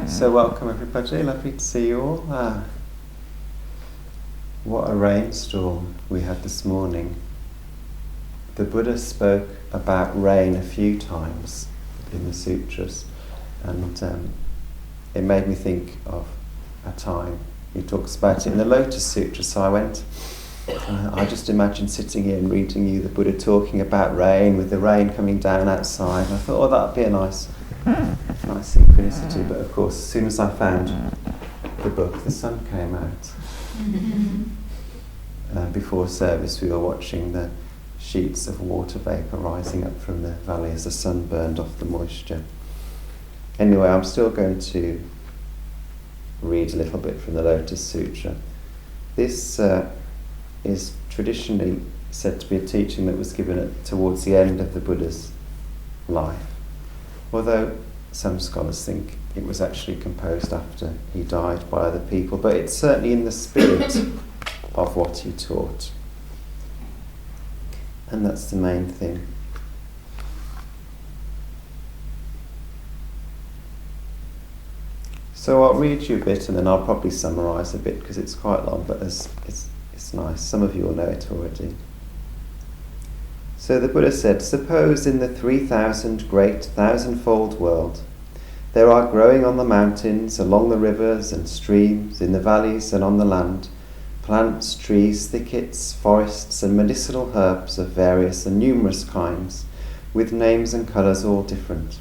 So welcome everybody, lovely to see you all. What a rainstorm we had this morning. The Buddha spoke about rain a few times in the sutras, and it made me think of a time. He talks about it in the Lotus Sutra, so I just imagined sitting here and reading you the Buddha talking about rain, with the rain coming down outside. I thought, that'd be a nice synchronicity, but of course as soon as I found the book, the sun came out. Before service we were watching the sheets of water vapour rising up from the valley as the sun burned off the moisture. Anyway, I'm still going to read a little bit from the Lotus Sutra. This is traditionally said to be a teaching that was given towards the end of the Buddha's life, although some scholars think it was actually composed after he died by other people, but it's certainly in the spirit of what he taught. And that's the main thing. So I'll read you a bit and then I'll probably summarise a bit because it's quite long, but it's nice. Some of you will know it already. So the Buddha said, suppose in the 3,000 great thousandfold world there are growing on the mountains, along the rivers and streams, in the valleys and on the land, plants, trees, thickets, forests and medicinal herbs of various and numerous kinds, with names and colours all different.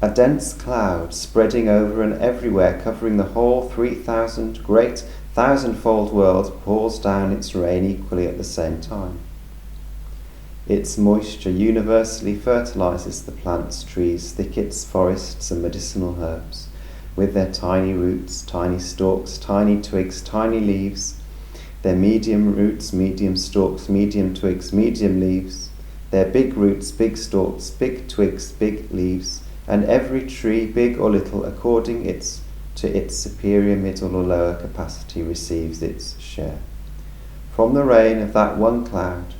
A dense cloud spreading over and everywhere, covering the whole 3,000 great thousandfold world, pours down its rain equally at the same time. Its moisture universally fertilizes the plants, trees, thickets, forests and medicinal herbs, with their tiny roots, tiny stalks, tiny twigs, tiny leaves, their medium roots, medium stalks, medium twigs, medium leaves, their big roots, big stalks, big twigs, big leaves, and every tree, big or little, according to its superior, middle or lower capacity, receives its share. From the rain of that one cloud,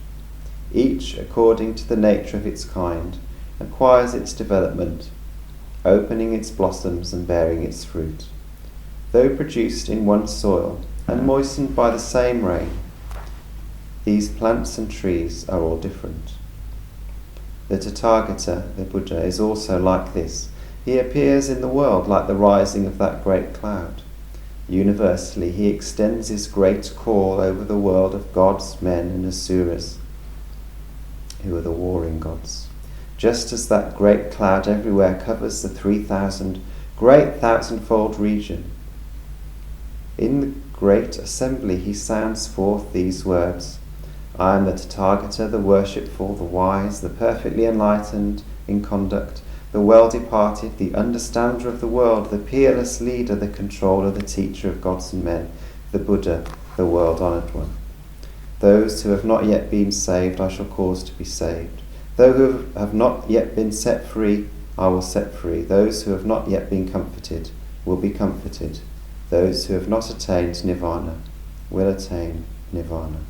each, according to the nature of its kind, acquires its development, opening its blossoms and bearing its fruit. Though produced in one soil and moistened by the same rain, these plants and trees are all different. The Tathagata, the Buddha, is also like this. He appears in the world like the rising of that great cloud. Universally, he extends his great call over the world of gods, men and asuras, who are the warring gods. Just as that great cloud everywhere covers the 3,000 great thousandfold region, in the great assembly he sounds forth these words: I am the Tathagata, the worshipful, the wise, the perfectly enlightened in conduct, the well-departed, the understander of the world, the peerless leader, the controller, the teacher of gods and men, the Buddha, the world-honoured one. Those who have not yet been saved I shall cause to be saved. Those who have not yet been set free I will set free. Those who have not yet been comforted will be comforted. Those who have not attained nirvana will attain nirvana.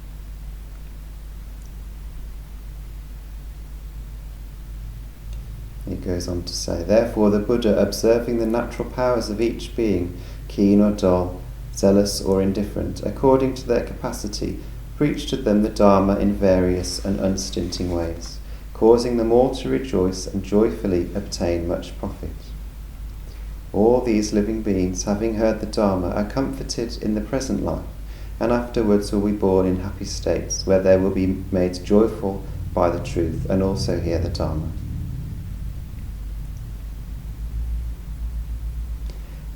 He goes on to say, therefore the Buddha, observing the natural powers of each being, keen or dull, zealous or indifferent, according to their capacity, preached to them the Dharma in various and unstinting ways, causing them all to rejoice and joyfully obtain much profit. All these living beings, having heard the Dharma, are comforted in the present life, and afterwards will be born in happy states, where they will be made joyful by the truth, and also hear the Dharma.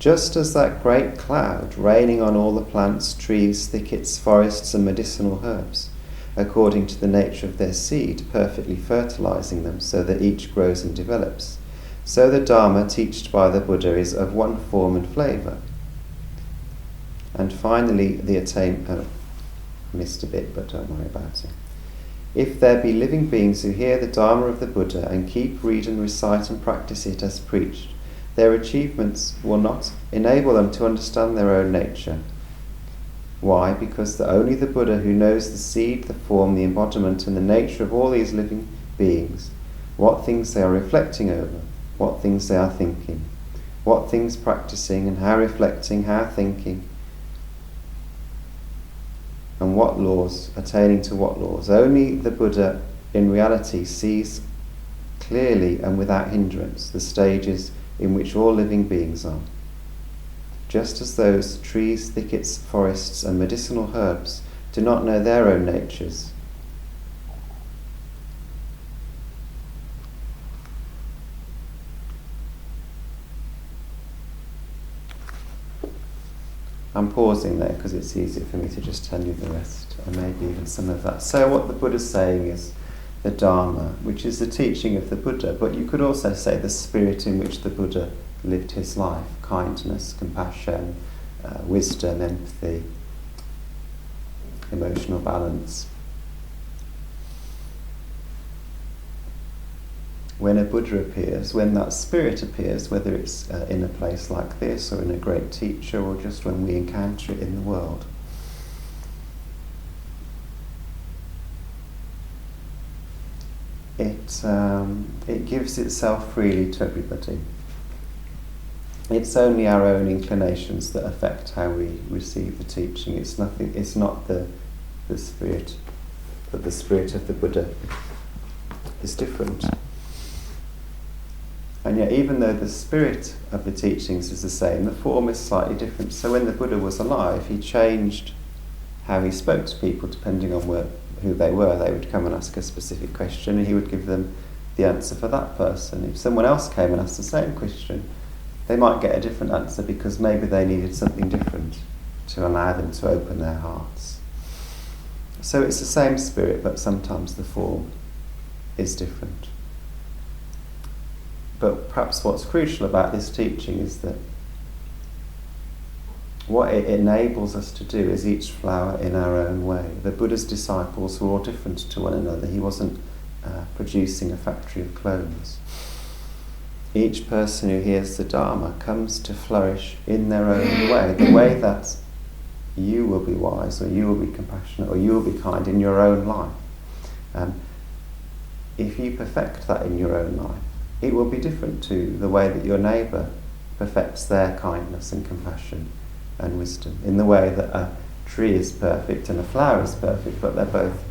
Just as that great cloud, raining on all the plants, trees, thickets, forests and medicinal herbs, according to the nature of their seed, perfectly fertilizing them so that each grows and develops, so the Dharma taught by the Buddha is of one form and flavour. And finally, the attainment... missed a bit, but don't worry about it. If there be living beings who hear the Dharma of the Buddha and keep, read and recite and practice it as preached, their achievements will not enable them to understand their own nature. Why? Because only the Buddha, who knows the seed, the form, the embodiment and the nature of all these living beings, what things they are reflecting over, what things they are thinking, what things practicing and how reflecting, how thinking, and what laws, attaining to what laws. Only the Buddha in reality sees clearly and without hindrance the stages in which all living beings are. Just as those trees, thickets, forests and medicinal herbs do not know their own natures, I'm pausing there because it's easier for me to just tell you the rest, and maybe even some of that. So what the Buddha's saying is the Dharma, which is the teaching of the Buddha, but you could also say the spirit in which the Buddha lived his life: kindness, compassion, wisdom, empathy, emotional balance. When a Buddha appears, when that spirit appears, whether it's in a place like this or in a great teacher or just when we encounter it in the world, it gives itself freely to everybody. It's only our own inclinations that affect how we receive the teaching. It's nothing. It's not the spirit, but the spirit of the Buddha is different. And yet, even though the spirit of the teachings is the same, the form is slightly different. So when the Buddha was alive, he changed how he spoke to people depending on who they were. They would come and ask a specific question, and he would give them the answer for that person. If someone else came and asked the same question, they might get a different answer because maybe they needed something different to allow them to open their hearts. So it's the same spirit, but sometimes the form is different. But perhaps what's crucial about this teaching is that what it enables us to do is each flower in our own way. The Buddha's disciples were all different to one another. He wasn't producing a factory of clones. Each person who hears the Dharma comes to flourish in their own way, the way that you will be wise, or you will be compassionate, or you will be kind in your own life. If you perfect that in your own life, it will be different to the way that your neighbour perfects their kindness and compassion and wisdom, in the way that a tree is perfect and a flower is perfect, but they're both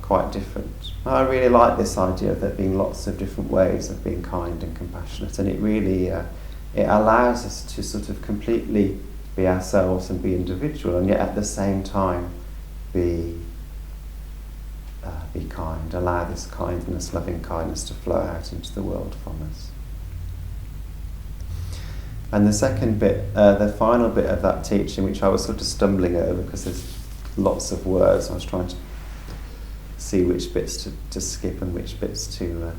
quite different. I really like this idea of there being lots of different ways of being kind and compassionate, and it really it allows us to sort of completely be ourselves and be individual, and yet at the same time be kind, allow this kindness, loving kindness to flow out into the world from us. And the second bit, the final bit of that teaching, which I was sort of stumbling over because there's lots of words, I was trying to see which bits to skip and which bits to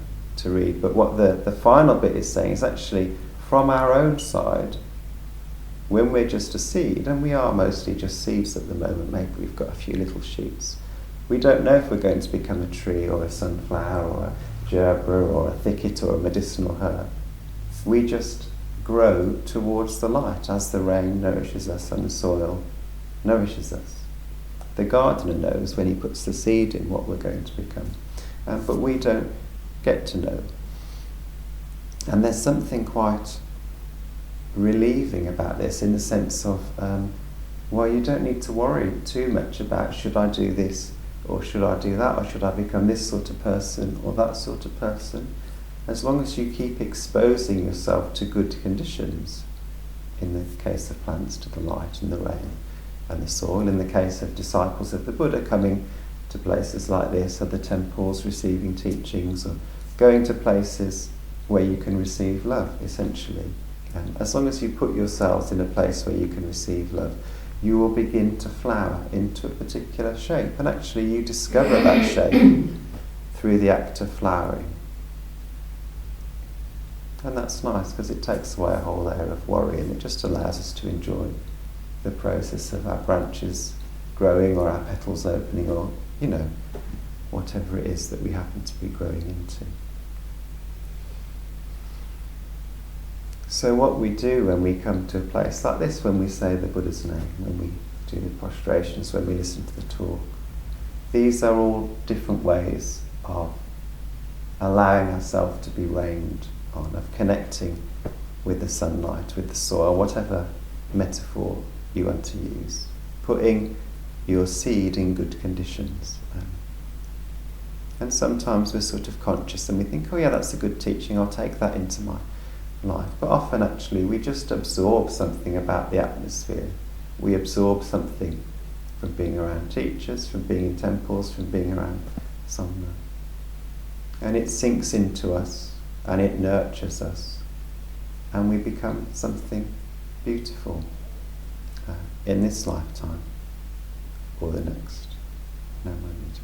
read. But what the final bit is saying is actually from our own side, when we're just a seed, and we are mostly just seeds at the moment, maybe we've got a few little shoots. We don't know if we're going to become a tree or a sunflower or a gerbera or a thicket or a medicinal herb. We just grow towards the light as the rain nourishes us and the soil nourishes us. The gardener knows when he puts the seed in what we're going to become, but we don't get to know. And there's something quite relieving about this, in the sense of, well, you don't need to worry too much about should I do this or should I do that, or should I become this sort of person or that sort of person. As long as you keep exposing yourself to good conditions, in the case of plants to the light and the rain and the soil, in the case of disciples of the Buddha coming to places like this, or the temples receiving teachings, or going to places where you can receive love, essentially. As long as you put yourselves in a place where you can receive love, you will begin to flower into a particular shape, and actually you discover that shape through the act of flowering. And that's nice because it takes away a whole layer of worry, and it just allows us to enjoy the process of our branches growing or our petals opening, or, whatever it is that we happen to be growing into. So what we do when we come to a place like this, when we say the Buddha's name, when we do the prostrations, when we listen to the talk, these are all different ways of allowing ourselves to be rained on, of connecting with the sunlight, with the soil, whatever metaphor you want to use. Putting your seed in good conditions. And sometimes we're sort of conscious and we think, oh yeah, that's a good teaching, I'll take that into my life. But often actually we just absorb something about the atmosphere. We absorb something from being around teachers, from being in temples, from being around Sangha. And it sinks into us and it nurtures us and we become something beautiful in this lifetime or the next. No moment.